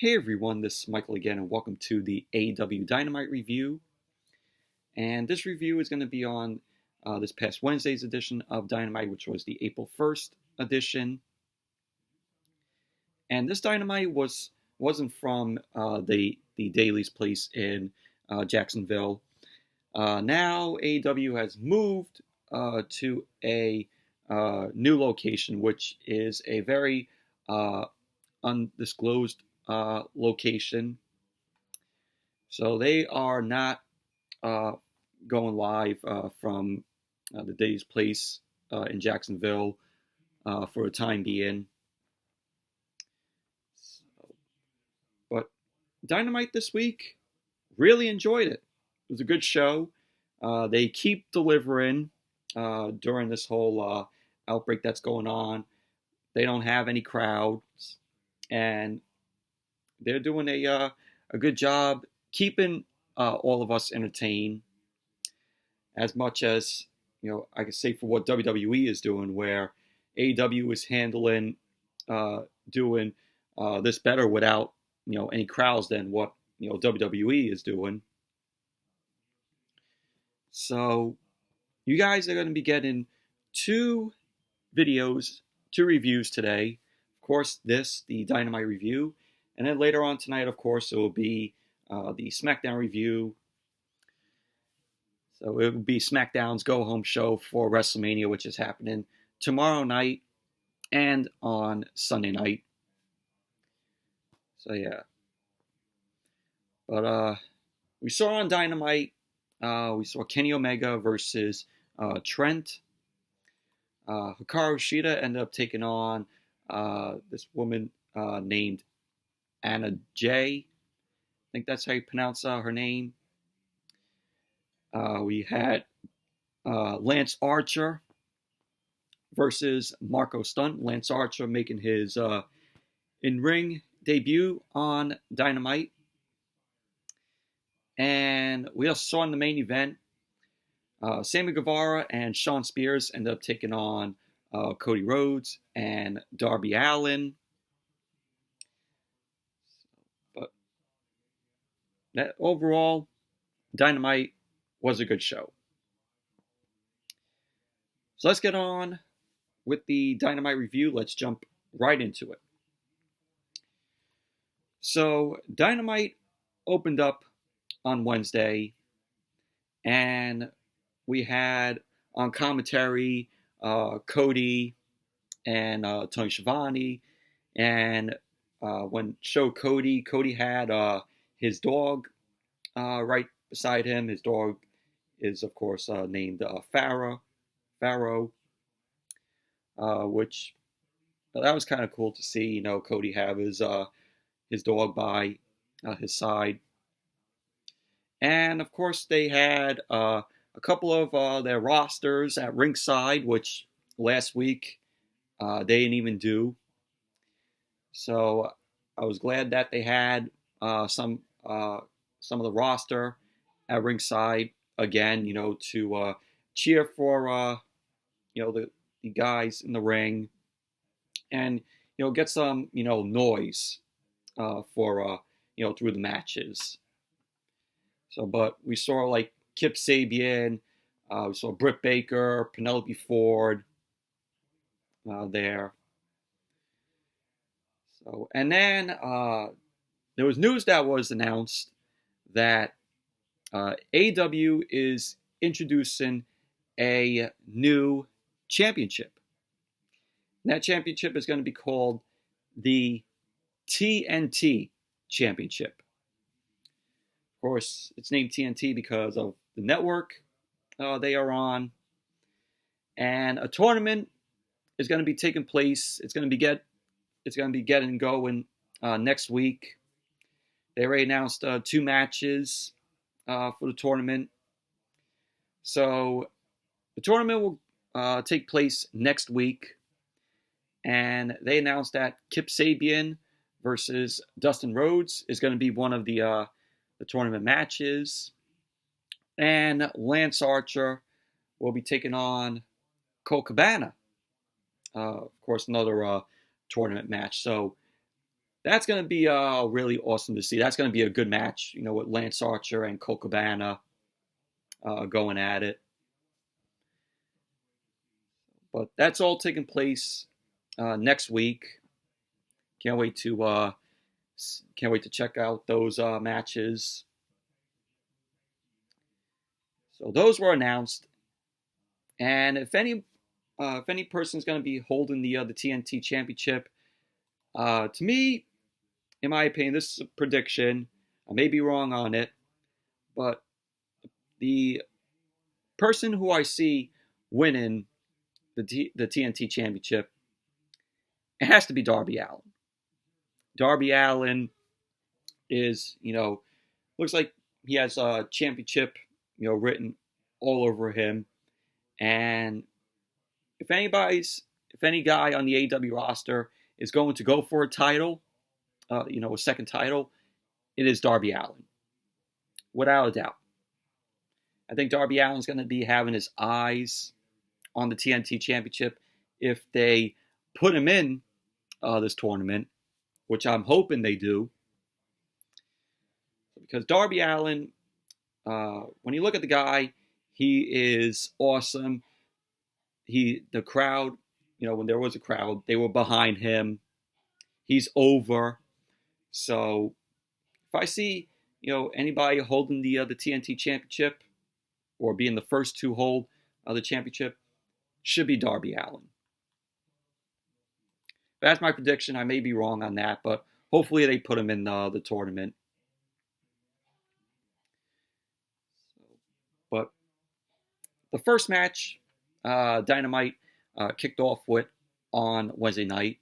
Hey everyone, this is Michael again, and welcome to the AEW Dynamite review. And this review is going to be on this past Wednesday's edition of Dynamite, which was the April 1st edition. And this Dynamite wasn't from the Daily's place in Jacksonville. Now AEW has moved to a new location, which is a very undisclosed location. So they are not going live from the Daily's place in Jacksonville for the time being. But Dynamite this week, really enjoyed it. It was a good show. They keep delivering during this whole outbreak that's going on. They don't have any crowds, and they're doing a good job keeping all of us entertained, as much as, I could say for what WWE is doing, where AEW is handling doing this better without any crowds than what WWE is doing. So you guys are going to be getting two reviews today. Of course, the Dynamite review, and then later on tonight, of course, it will be the SmackDown review. So it will be SmackDown's go-home show for WrestleMania, which is happening tomorrow night and on Sunday night. So yeah. But we saw on Dynamite, we saw Kenny Omega versus Trent. Hikaru Shida ended up taking on this woman named Jayy. I think that's how you pronounce her name. We had Lance Archer versus Marko Stunt. Lance Archer making his in-ring debut on Dynamite. And we also saw in the main event, Sammy Guevara and Shawn Spears ended up taking on Cody Rhodes and Darby Allin. But that overall, Dynamite was a good show. So let's get on with the Dynamite review. Let's jump right into it. So Dynamite opened up on Wednesday, and we had on commentary Cody and Tony Schiavone. And when showed Cody had his dog right beside him. His dog is, of course, named Pharaoh, which that was kind of cool to see. Cody have his dog by his side. And of course, they had a couple of their rosters at ringside, which last week they didn't even do. So I was glad that they had some of the roster at ringside again, to cheer for the guys in the ring, and get some noise for through the matches. So, but we saw like Kip Sabian, we saw Britt Baker, Penelope Ford there. So, and then there was news that was announced that AEW is introducing a new championship. And that championship is going to be called the TNT Championship. Of course, it's named TNT because of the network they are on. And a tournament is going to be taking place. It's going to be getting going next week. They already announced 2 matches for the tournament. So the tournament will take place next week. And they announced that Kip Sabian versus Dustin Rhodes is going to be one of the tournament matches. And Lance Archer will be taking on Colt Cabana. Of course, another tournament match. So that's going to be really awesome to see. That's going to be a good match, with Lance Archer and Colt Cabana going at it. But that's all taking place next week. Can't wait to check out those matches. So those were announced, and if any person's going to be holding the TNT Championship, to me, in my opinion, this is a prediction. I may be wrong on it, but the person who I see winning the TNT Championship, it has to be Darby Allin. Darby Allin is, looks like he has a championship, written all over him. And if any guy on the AEW roster is going to go for a title, a second title, it is Darby Allin, without a doubt. I think Darby Allin's going to be having his eyes on the TNT Championship if they put him in this tournament, which I'm hoping they do. Because Darby Allin, when you look at the guy, he is awesome. The crowd, when there was a crowd, they were behind him. He's over. So if I see, anybody holding the TNT Championship or being the first to hold the championship, should be Darby Allin. That's my prediction. I may be wrong on that, but hopefully they put him in the tournament. But the first match Dynamite kicked off with on Wednesday night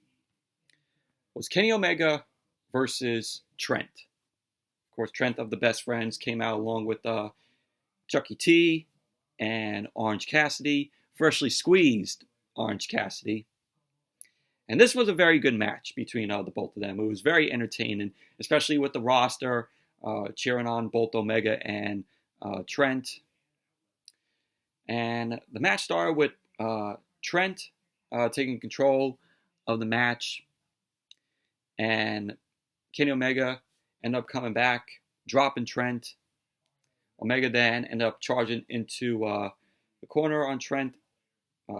was Kenny Omega versus Trent. Of course, Trent of the Best Friends came out along with Chucky T and Orange Cassidy, freshly squeezed Orange Cassidy. And this was a very good match between the both of them. It was very entertaining, especially with the roster cheering on both Omega and Trent. And the match started with Trent taking control of the match. And Kenny Omega ended up coming back, dropping Trent. Omega then ended up charging into the corner on Trent.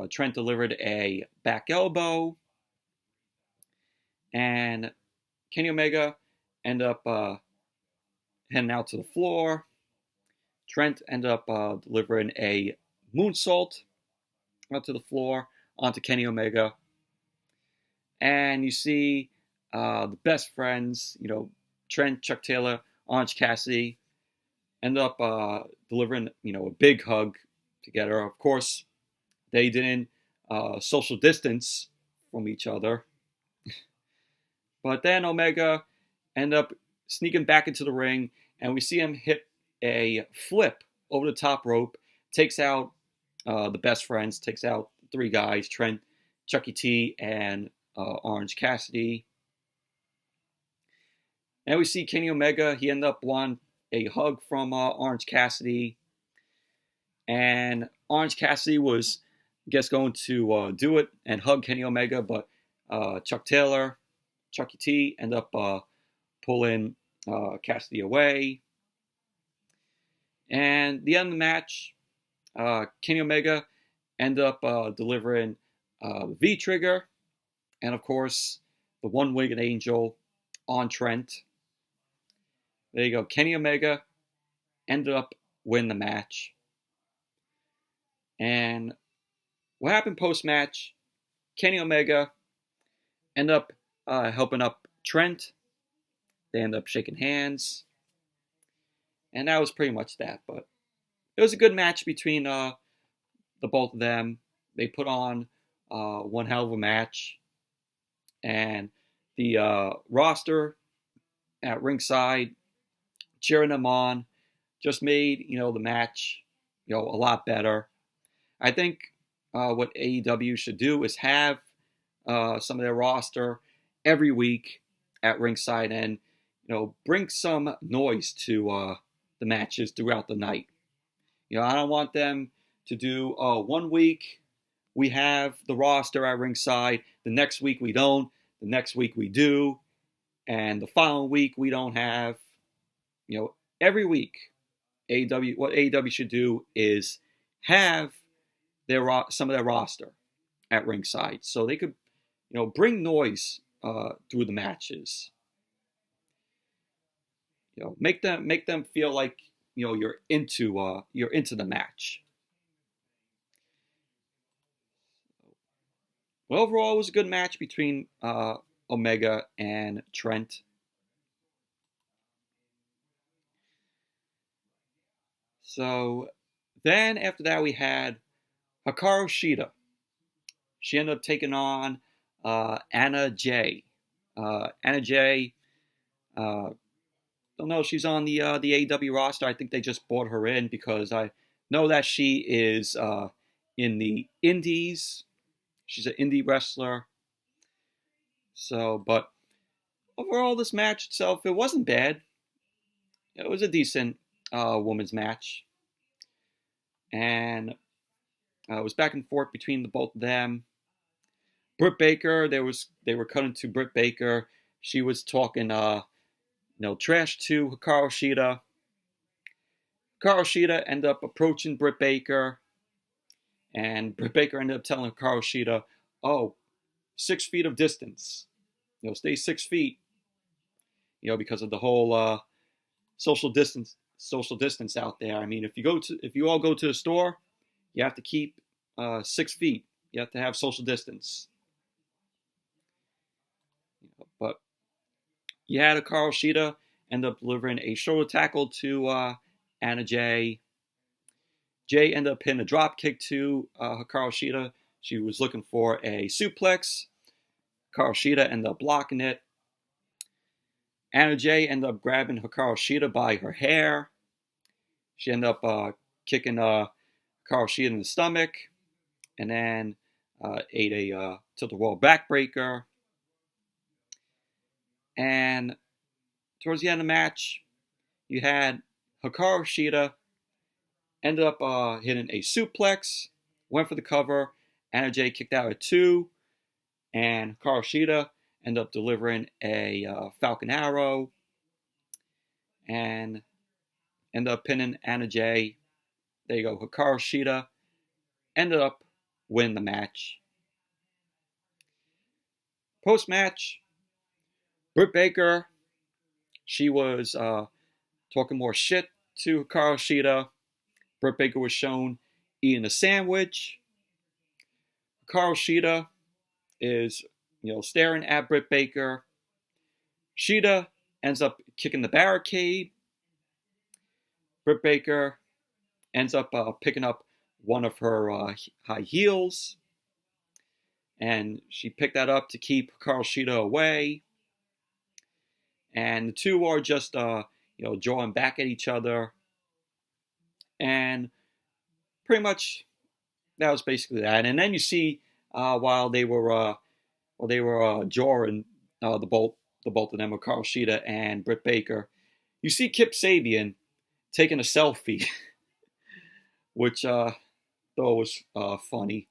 Trent delivered a back elbow. And Kenny Omega ended up heading out to the floor. Trent ended up delivering a moonsault out to the floor onto Kenny Omega. And you see the Best Friends, Trent, Chuck Taylor, Orange Cassidy, end up delivering, a big hug together. Of course, they didn't social distance from each other. But then Omega ended up sneaking back into the ring, and we see him hit a flip over the top rope, takes out the Best Friends, takes out three guys, Trent, Chucky T, and Orange Cassidy. And we see Kenny Omega, he ended up wanting a hug from Orange Cassidy. And Orange Cassidy was, I guess, going to do it and hug Kenny Omega, but Chuck Taylor, Chucky T, ended up pulling Cassidy away. And the end of the match, Kenny Omega ended up delivering the V-trigger, and of course, the one-winged angel on Trent. There you go. Kenny Omega ended up winning the match. And what happened post-match, Kenny Omega ended up helping up Trent. They ended up shaking hands. And that was pretty much that. But it was a good match between the both of them. They put on one hell of a match. And the roster at ringside cheering them on just made, the match, a lot better. I think what AEW should do is have some of their roster every week at ringside and, bring some noise to the matches throughout the night. I don't want them to do 1 week we have the roster at ringside, the next week we don't, the next week we do. And the following week we don't have, every week what AEW should do is have some of their roster at ringside so they could, bring noise through the matches. Make them feel like you're into the match. Well, overall, it was a good match between Omega and Trent. So then after that, we had Hikaru Shida. She ended up taking on Anna Jayy. Anna Jayy, don't know if she's on the AEW roster. I think they just brought her in because I know that she is in the indies. She's an indie wrestler. So, but overall, this match itself, it wasn't bad. It was a decent women's match. And it was back and forth between the both of them. Britt Baker, they were cutting to Britt Baker. She was talking trash to Hikaru Shida. Hikaru Shida ended up approaching Britt Baker, and Britt Baker ended up telling Hikaru Shida, "Oh, 6 feet of distance. Stay 6 feet. Because of the whole social distance out there. I mean, if you all go to the store, you have to keep 6 feet. You have to have social distance." But you had Hikaru Shida end up delivering a shoulder tackle to Anna Jayy. Jayy ended up hitting a drop kick to Hikaru Shida. She was looking for a suplex. Hikaru Shida ended up blocking it. Anna Jayy ended up grabbing Hikaru Shida by her hair. She ended up kicking Hikaru Shida in the stomach, and then ate a tilt-a-whirl backbreaker. And towards the end of the match, you had Hikaru Shida ended up hitting a suplex, went for the cover. Anna Jayy kicked out at 2, and Hikaru Shida ended up delivering a Falcon Arrow and ended up pinning Anna Jayy. There you go. Hikaru Shida ended up winning the match. Post-match, Britt Baker, she was talking more shit to Hikaru Shida. Britt Baker was shown eating a sandwich. Hikaru Shida is, staring at Britt Baker. Shida ends up kicking the barricade. Britt Baker ends up picking up one of her high heels, and she picked that up to keep Hikaru Shida away. And the two are just, drawing back at each other. And pretty much that was basically that. And then you see while they were drawing the both of them, Hikaru Shida and Britt Baker, you see Kip Sabian taking a selfie, which I thought was funny.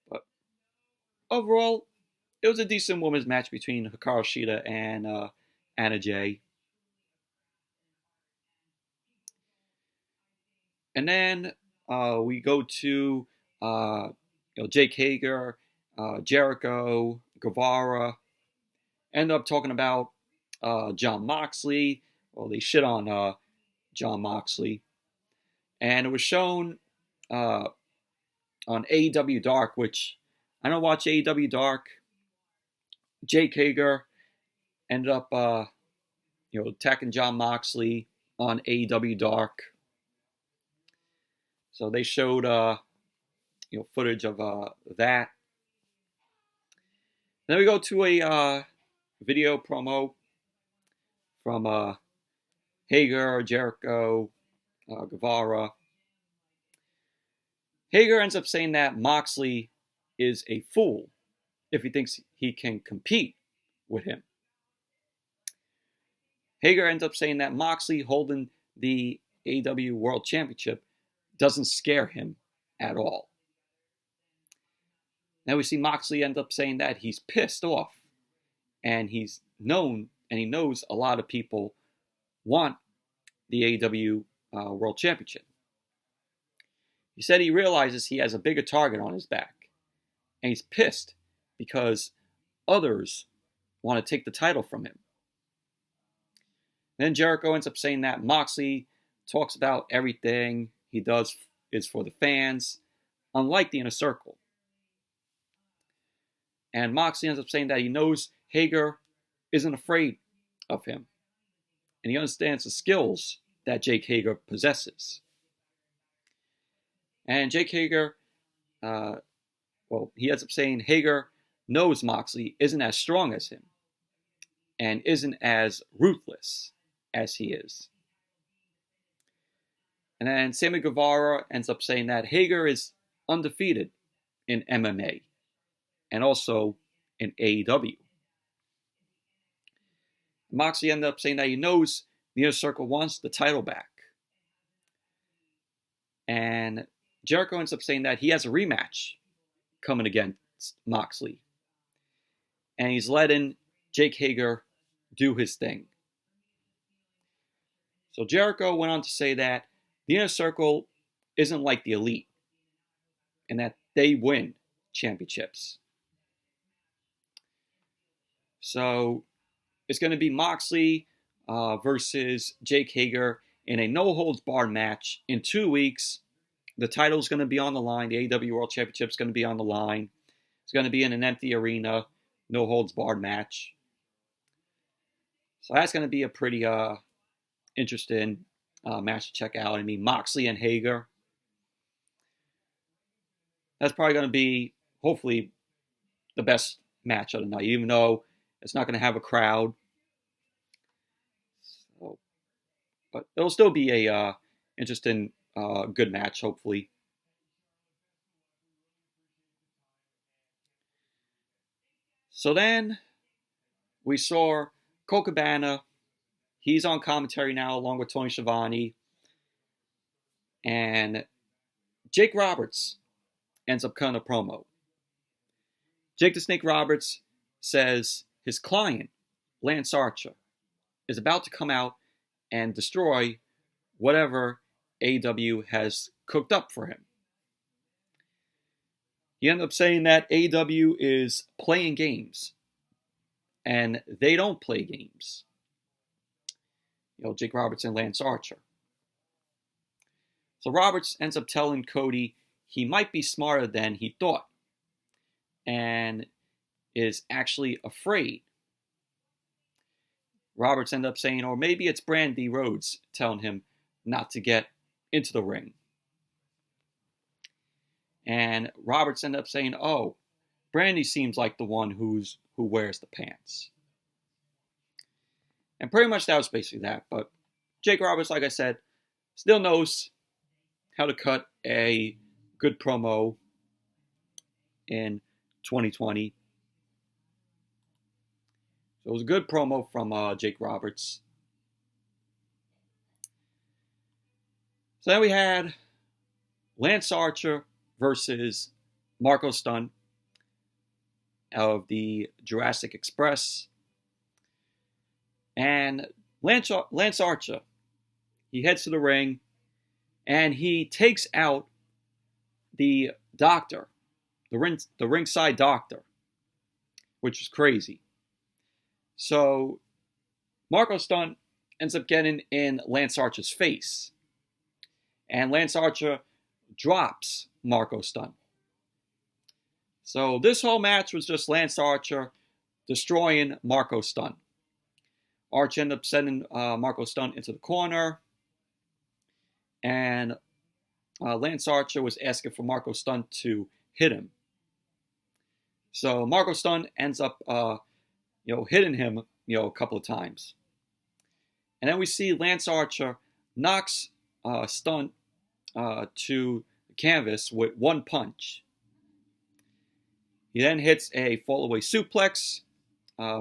But overall, it was a decent women's match between Hikaru Shida and Anna Jayy. And then we go to Jake Hager, Jericho, Guevara. End up talking about Jon Moxley. Well, they shit on Jon Moxley. And it was shown on AEW Dark, which I don't watch AEW Dark. Jake Hager ended up attacking Jon Moxley on AEW Dark. So they showed footage of that. Then we go to a video promo from Hager, Jericho, Guevara. Hager ends up saying that Moxley is a fool if he thinks he can compete with him. Hager ends up saying that Moxley holding the AEW World Championship doesn't scare him at all. Now we see Moxley end up saying that he's pissed off and he knows a lot of people want the AEW World Championship. He said he realizes he has a bigger target on his back, and he's pissed because others want to take the title from him. Then Jericho ends up saying that Moxley talks about everything he does is for the fans, unlike the Inner Circle. And Moxley ends up saying that he knows Hager isn't afraid of him, and he understands the skills that Jake Hager possesses. And Jake Hager, he ends up saying Hager knows Moxley isn't as strong as him and isn't as ruthless as he is. And then Sammy Guevara ends up saying that Hager is undefeated in MMA and also in AEW. Moxley ended up saying that he knows the Inner Circle wants the title back. And Jericho ends up saying that he has a rematch coming against Moxley. And he's letting Jake Hager do his thing. So Jericho went on to say that the Inner Circle isn't like the Elite, and that they win championships. So it's going to be Moxley versus Jake Hager in a no-holds-barred match in 2 weeks. The title's going to be on the line. The AEW World Championship is going to be on the line. It's going to be in an empty arena, no-holds-barred match. So that's going to be a pretty interesting match to check out. I mean, Moxley and Hager. That's probably going to be, hopefully, the best match of the night, even though it's not going to have a crowd. So, but it'll still be a interesting, good match, hopefully. So then we saw Colt Cabana. He's on commentary now along with Tony Schiavone. And Jake Roberts ends up cutting a promo. Jake the Snake Roberts says his client, Lance Archer, is about to come out and destroy whatever AEW has cooked up for him. He ended up saying that AEW is playing games, and they don't play games. Jake Roberts and Lance Archer. So Roberts ends up telling Cody he might be smarter than he thought, and is actually afraid. Roberts ended up saying, or maybe it's Brandy Rhodes telling him not to get into the ring. And Roberts ended up saying, oh, Brandy seems like the one who wears the pants. And pretty much that was basically that. But Jake Roberts, like I said, still knows how to cut a good promo in 2020. So it was a good promo from Jake Roberts. So then we had Lance Archer versus Marko Stunt of the Jurassic Express. And Lance Archer, he heads to the ring and he takes out the doctor, the ringside doctor, which is crazy. So Marko Stunt ends up getting in Lance Archer's face, and Lance Archer drops Marko Stunt. So this whole match was just Lance Archer destroying Marko Stunt. Archer ended up sending Marko Stunt into the corner, and Lance Archer was asking for Marko Stunt to hit him. So Marko Stunt ends up hitting him a couple of times. And then we see Lance Archer knocks Stunt to the canvas with one punch. He then hits a fallaway suplex,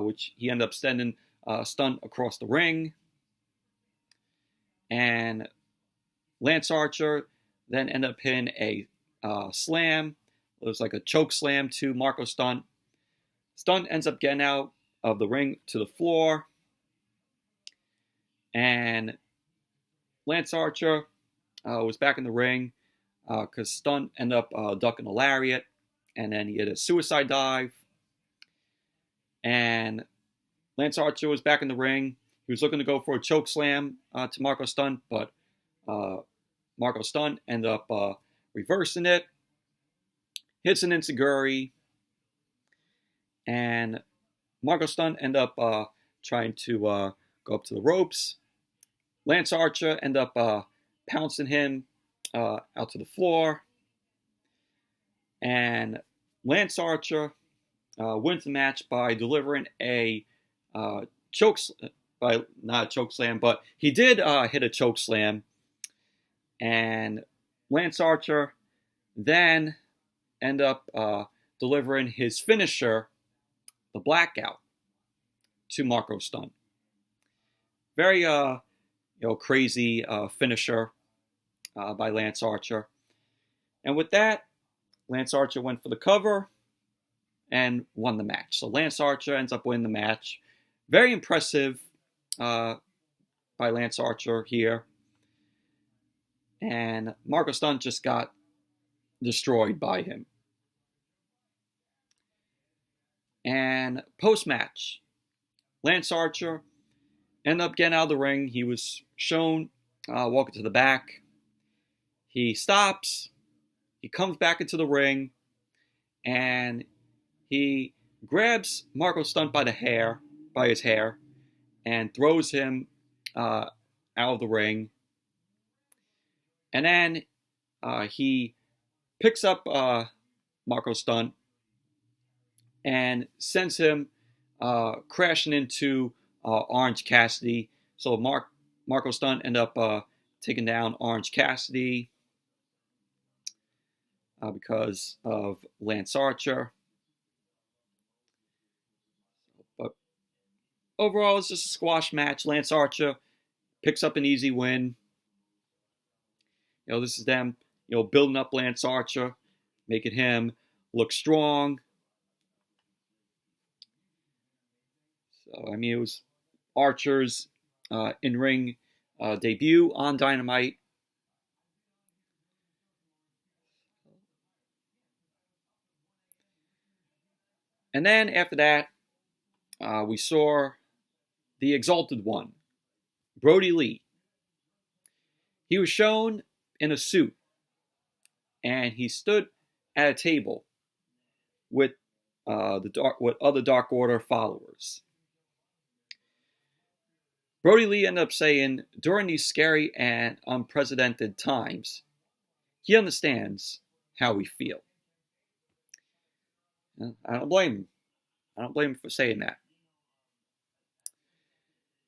which he ended up sending Stunt across the ring. And Lance Archer then ended up hitting a slam. It was like a choke slam to Marko Stunt. Stunt ends up getting out of the ring to the floor. And Lance Archer was back in the ring because Stunt ended up ducking a lariat. And then he hit a suicide dive. And Lance Archer was back in the ring. He was looking to go for a choke slam to Marko Stunt, but Marko Stunt ended up reversing it. Hits an enziguri. And Marko Stunt ended up trying to go up to the ropes. Lance Archer ended up pouncing him out to the floor. And Lance Archer wins the match by delivering a not a choke slam, but he did hit a choke slam. And Lance Archer then ended up delivering his finisher, the blackout, to Marko Stunt. Very crazy finisher by Lance Archer. And with that, Lance Archer went for the cover and won the match. So Lance Archer ends up winning the match. Very impressive by Lance Archer here. And Marko Stunt just got destroyed by him. And post-match, Lance Archer ended up getting out of the ring. He was shown walking to the back. He stops. He comes back into the ring. And he grabs Marko Stunt by his hair, and throws him out of the ring. And then he picks up Marko Stunt and sends him crashing into Orange Cassidy. So Marko Stunt ended up taking down Orange Cassidy because of Lance Archer. But overall, it's just a squash match. Lance Archer picks up an easy win. This is them, building up Lance Archer, making him look strong. So, it was Archer's in-ring debut on Dynamite. And then after that, we saw the Exalted One, Brody Lee. He was shown in a suit, and he stood at a table with other Dark Order followers. Brody Lee ended up saying, during these scary and unprecedented times, he understands how we feel. I don't blame him. I don't blame him for saying that.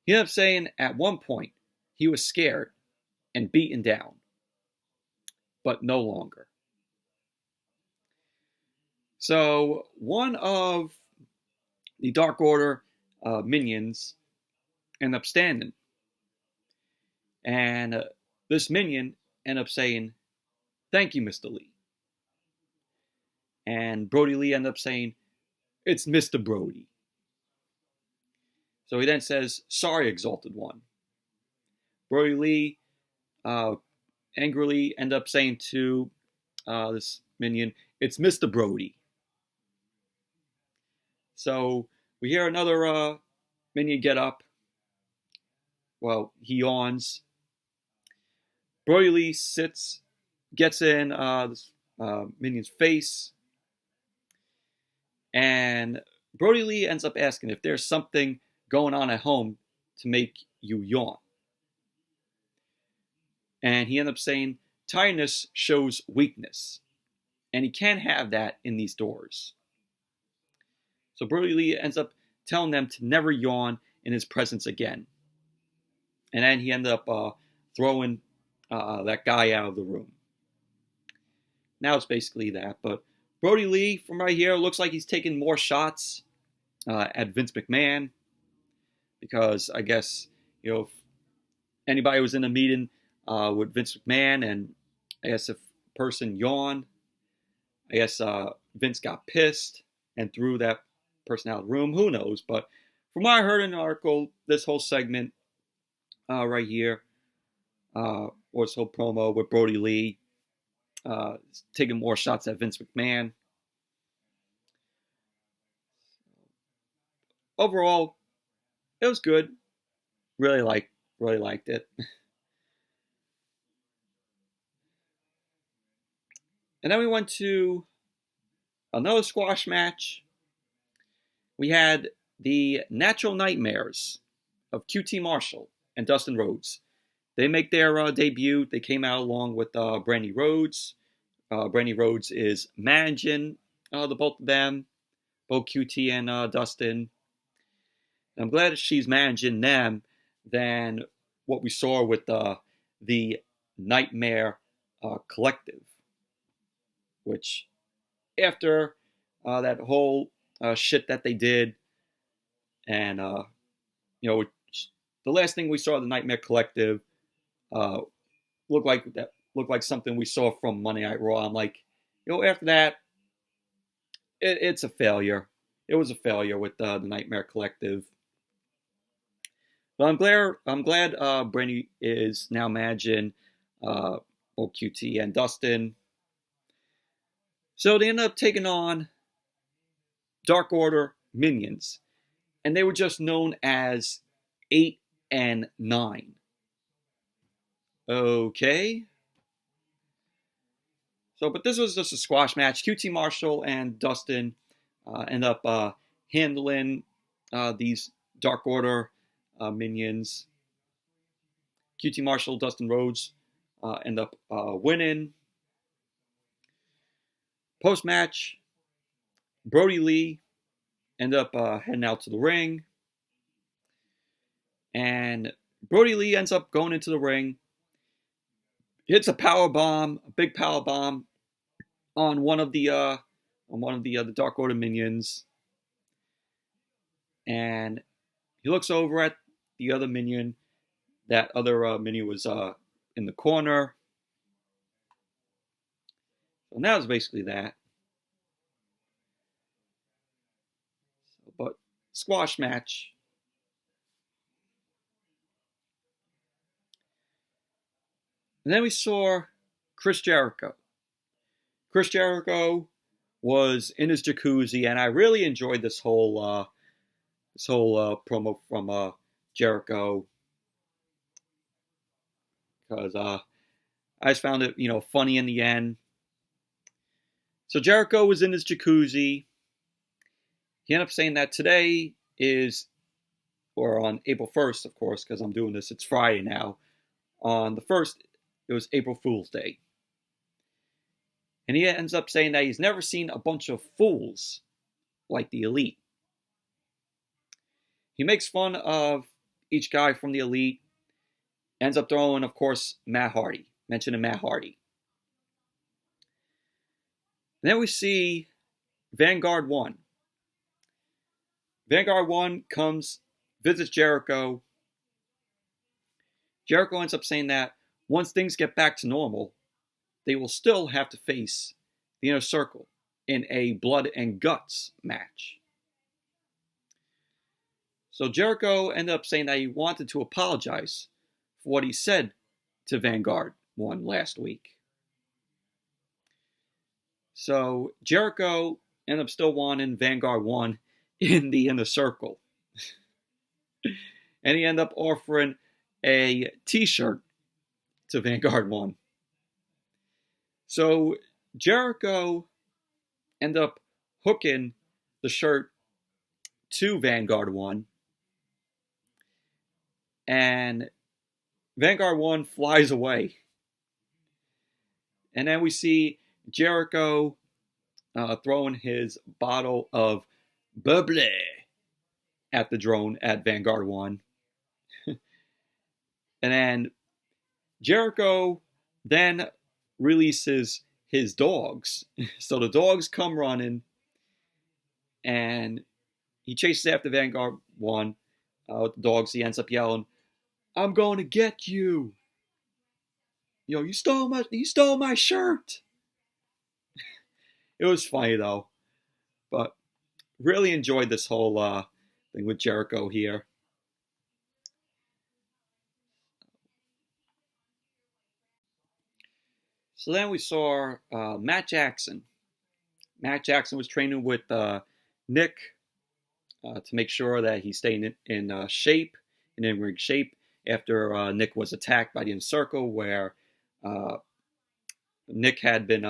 He ended up saying at one point he was scared and beaten down, but no longer. So one of the Dark Order minions ended up standing. And this minion ended up saying, "Thank you, Mr. Lee." And Brody Lee ended up saying, "It's Mr. Brody." So he then says, "Sorry, Exalted One." Brody Lee angrily ended up saying to this minion, "It's Mr. Brody." So we hear another minion get up. Well, he yawns. Brody Lee gets in this minion's face, and Brody Lee ends up asking if there's something going on at home to make you yawn. And he ends up saying, tiredness shows weakness, and he can't have that in these doors. So Brody Lee ends up telling them to never yawn in his presence again. And then he ended up throwing that guy out of the room. Now it's basically that. But Brody Lee, from right here, looks like he's taking more shots at Vince McMahon. Because I guess, if anybody was in a meeting with Vince McMahon, and I guess if a person yawned, I guess Vince got pissed and threw that person out of the room. Who knows? But from what I heard in the article, this whole segment right here, or this whole promo with Brody Lee, taking more shots at Vince McMahon. Overall, it was good. Really liked it. And then we went to another squash match. We had the Natural Nightmares of QT Marshall and Dustin Rhodes. They make their debut. They came out along with Brandy Rhodes. Brandy Rhodes is managing the both of them, both QT and Dustin. And I'm glad that she's managing them than what we saw with the Nightmare Collective, which after that whole shit that they did, and you know, the last thing we saw of the Nightmare Collective looked like something we saw from Monday Night Raw. I'm like, after that, it's a failure. It was a failure with the Nightmare Collective. But I'm glad Brandy is now managing QT and Dustin. So they ended up taking on Dark Order Minions, and they were just known as 8 and 9. Okay. So, but this was just a squash match. QT Marshall and Dustin end up handling these Dark Order Minions. QT Marshall, Dustin Rhodes end up winning. Post-match, Brody Lee end up heading out to the ring. And Brody Lee ends up going into the ring, hits a power bomb, a big power bomb on one of the Dark Order Minions. And he looks over at the other minion. That other minion was in the corner. And that was basically that. But squash match. And then we saw Chris Jericho. Chris Jericho was in his jacuzzi, and I really enjoyed this whole promo from Jericho, because I just found it funny in the end. So Jericho was in his jacuzzi. He ended up saying that today is, or on April 1st, of course, because I'm doing this, it's Friday now. On the 1st, it was April Fool's Day. And he ends up saying that he's never seen a bunch of fools like the Elite. He makes fun of each guy from the Elite. Ends up throwing, of course, Matt Hardy. Mentioning Matt Hardy. And then we see Vanguard 1. Vanguard 1 comes, visits Jericho. Jericho ends up saying that once things get back to normal, they will still have to face the Inner Circle in a blood and guts match. So Jericho ended up saying that he wanted to apologize for what he said to Vanguard 1 last week. So Jericho ended up still wanting Vanguard 1 in the Inner Circle. And he ended up offering a t-shirt to Vanguard 1. So Jericho ended up hooking the shirt to Vanguard 1. And Vanguard 1 flies away. And then we see Jericho throwing his bottle of bubbly at the drone at Vanguard 1. And then Jericho then releases his dogs. So the dogs come running, and he chases after Vanguard 1 with the dogs. He ends up yelling, "I'm going to get you. You stole my shirt." It was funny though, but really enjoyed this whole thing with Jericho here. So then we saw Matt Jackson. Matt Jackson was training with Nick to make sure that he stayed in shape, in ring shape, after Nick was attacked by the Inner Circle, where Nick had been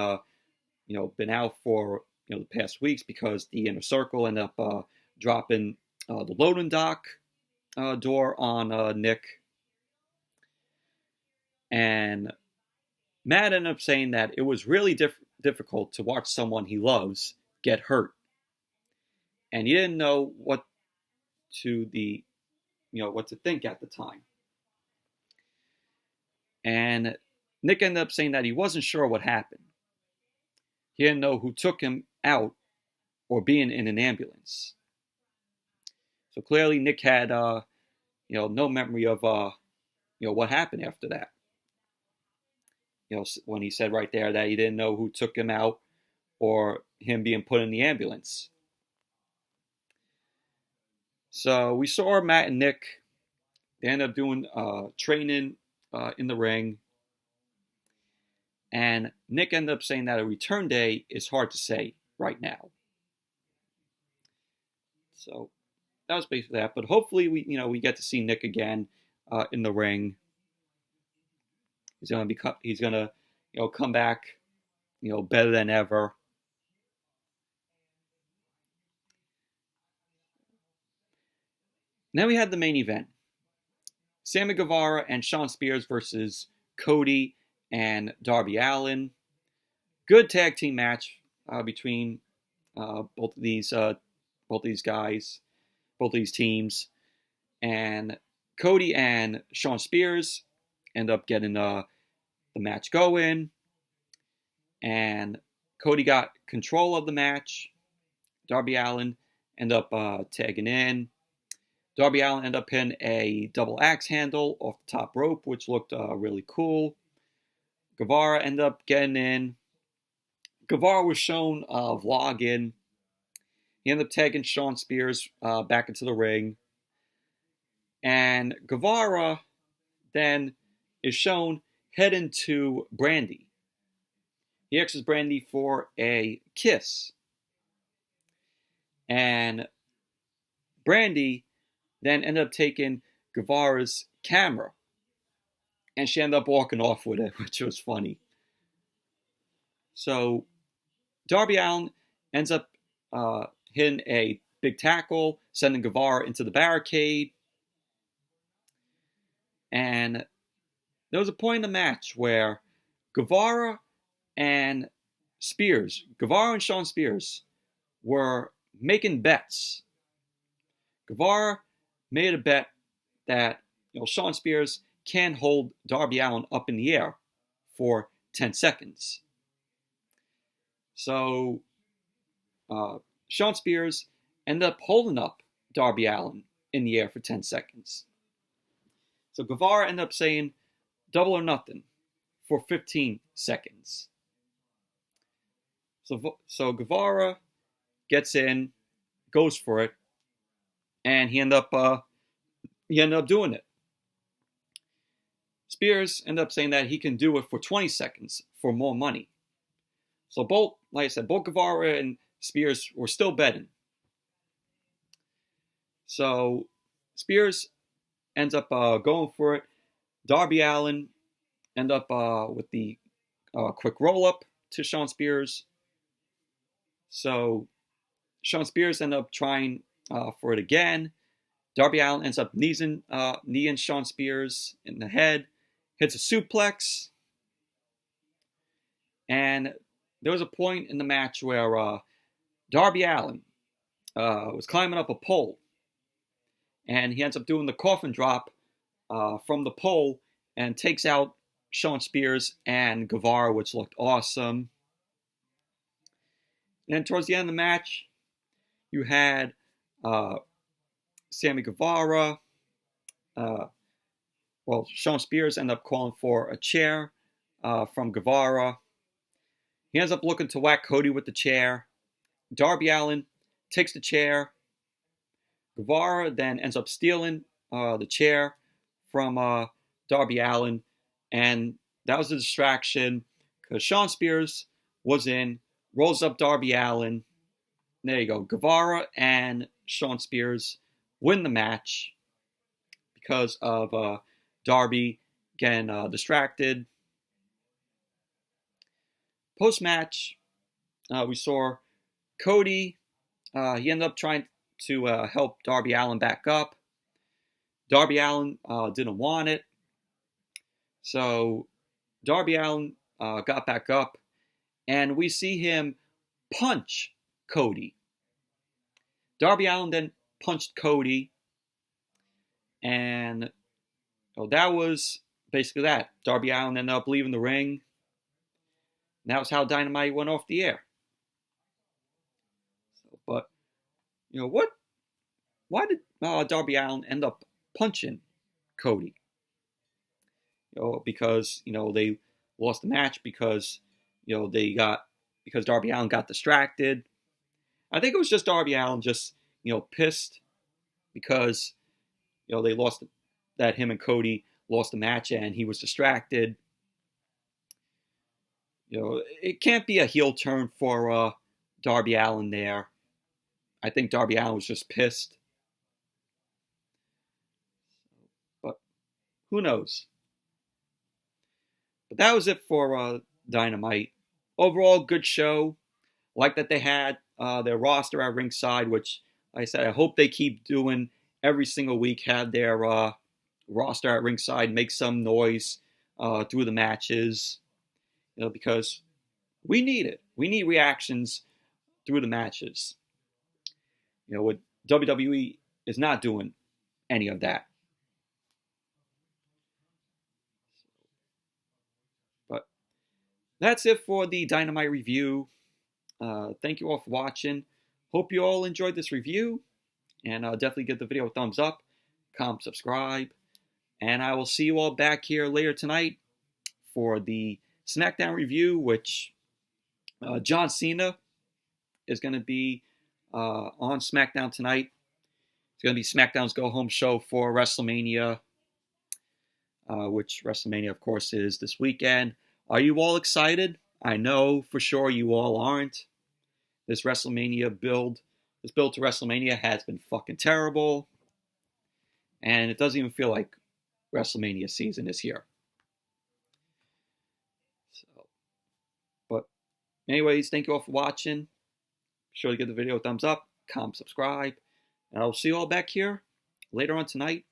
been out for the past weeks because the Inner Circle ended up dropping the loading dock door on Nick, and Matt ended up saying that it was really difficult to watch someone he loves get hurt, and he didn't know what to think at the time. And Nick ended up saying that he wasn't sure what happened. He didn't know who took him out or being in an ambulance. So clearly Nick had no memory of what happened after that. When he said right there that he didn't know who took him out or him being put in the ambulance. So we saw Matt and Nick. They ended up doing training in the ring. And Nick ended up saying that a return day is hard to say right now. So that was basically that. But hopefully we get to see Nick again in the ring. He's gonna come back better than ever. And then we had the main event. Sammy Guevara and Shawn Spears versus Cody and Darby Allin. Good tag team match between both of these guys, both of these teams. And Cody and Shawn Spears end up getting the match going. And Cody got control of the match. Darby Allin ended up tagging in. Darby Allin ended up hitting a double axe handle off the top rope, which looked really cool. Guevara ended up getting in. Guevara was shown vlogging. He ended up tagging Shawn Spears back into the ring. And Guevara then is shown heading to Brandy. He asks Brandy for a kiss. And Brandy then ended up taking Guevara's camera. And she ended up walking off with it, which was funny. So Darby Allin ends up hitting a big tackle, sending Guevara into the barricade. And there was a point in the match where Guevara and Shawn Spears were making bets. Guevara made a bet that Shawn Spears can hold Darby Allin up in the air for 10 seconds. So Shawn Spears ended up holding up Darby Allin in the air for 10 seconds. So Guevara ended up saying double or nothing for 15 seconds. So Guevara gets in, goes for it, and he ended up doing it. Spears ended up saying that he can do it for 20 seconds for more money. So both Guevara and Spears were still betting. So Spears ends up going for it. Darby Allin end up with the quick roll-up to Shawn Spears. So Shawn Spears end up trying for it again. Darby Allin ends up kneeing Shawn Spears in the head, hits a suplex. And there was a point in the match where Darby Allin was climbing up a pole. And he ends up doing the coffin drop from the pole and takes out Shawn Spears and Guevara, which looked awesome. And then towards the end of the match, you had Sammy Guevara. Shawn Spears ended up calling for a chair from Guevara. He ends up looking to whack Cody with the chair. Darby Allin takes the chair. Guevara then ends up stealing the chair from Darby Allin, and that was a distraction because Shawn Spears was in, rolls up Darby Allin. There you go. Guevara and Shawn Spears win the match because of Darby getting distracted. Post-match, we saw Cody. He ended up trying to help Darby Allin back up. Darby Allin didn't want it. So Darby Allin got back up, and we see him punch Cody. Darby Allin then punched Cody, and that was basically that. Darby Allin ended up leaving the ring. And that was how Dynamite went off the air. So, but, what? Why did Darby Allin end up punching Cody? Because, they lost the match because, because Darby Allin got distracted. I think it was just Darby Allin just, pissed because, they lost, that him and Cody lost the match and he was distracted. It can't be a heel turn for Darby Allin there. I think Darby Allin was just pissed. But who knows? But that was it for Dynamite. Overall, good show. Like that they had their roster at ringside, which, like I said, I hope they keep doing every single week. Have their roster at ringside, make some noise through the matches. Because we need it. We need reactions through the matches. What WWE is not doing any of that. But that's it for the Dynamite review. Thank you all for watching. Hope you all enjoyed this review. And definitely give the video a thumbs up, comment, subscribe. And I will see you all back here later tonight for the SmackDown review, which John Cena is going to be on SmackDown tonight. It's going to be SmackDown's go-home show for WrestleMania, which WrestleMania, of course, is this weekend. Are you all excited? I know for sure you all aren't. This WrestleMania build, this build to WrestleMania has been fucking terrible. And it doesn't even feel like WrestleMania season is here. But anyways, thank you all for watching. Be sure to give the video a thumbs up, comment, subscribe. And I'll see you all back here later on tonight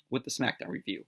with the SmackDown review.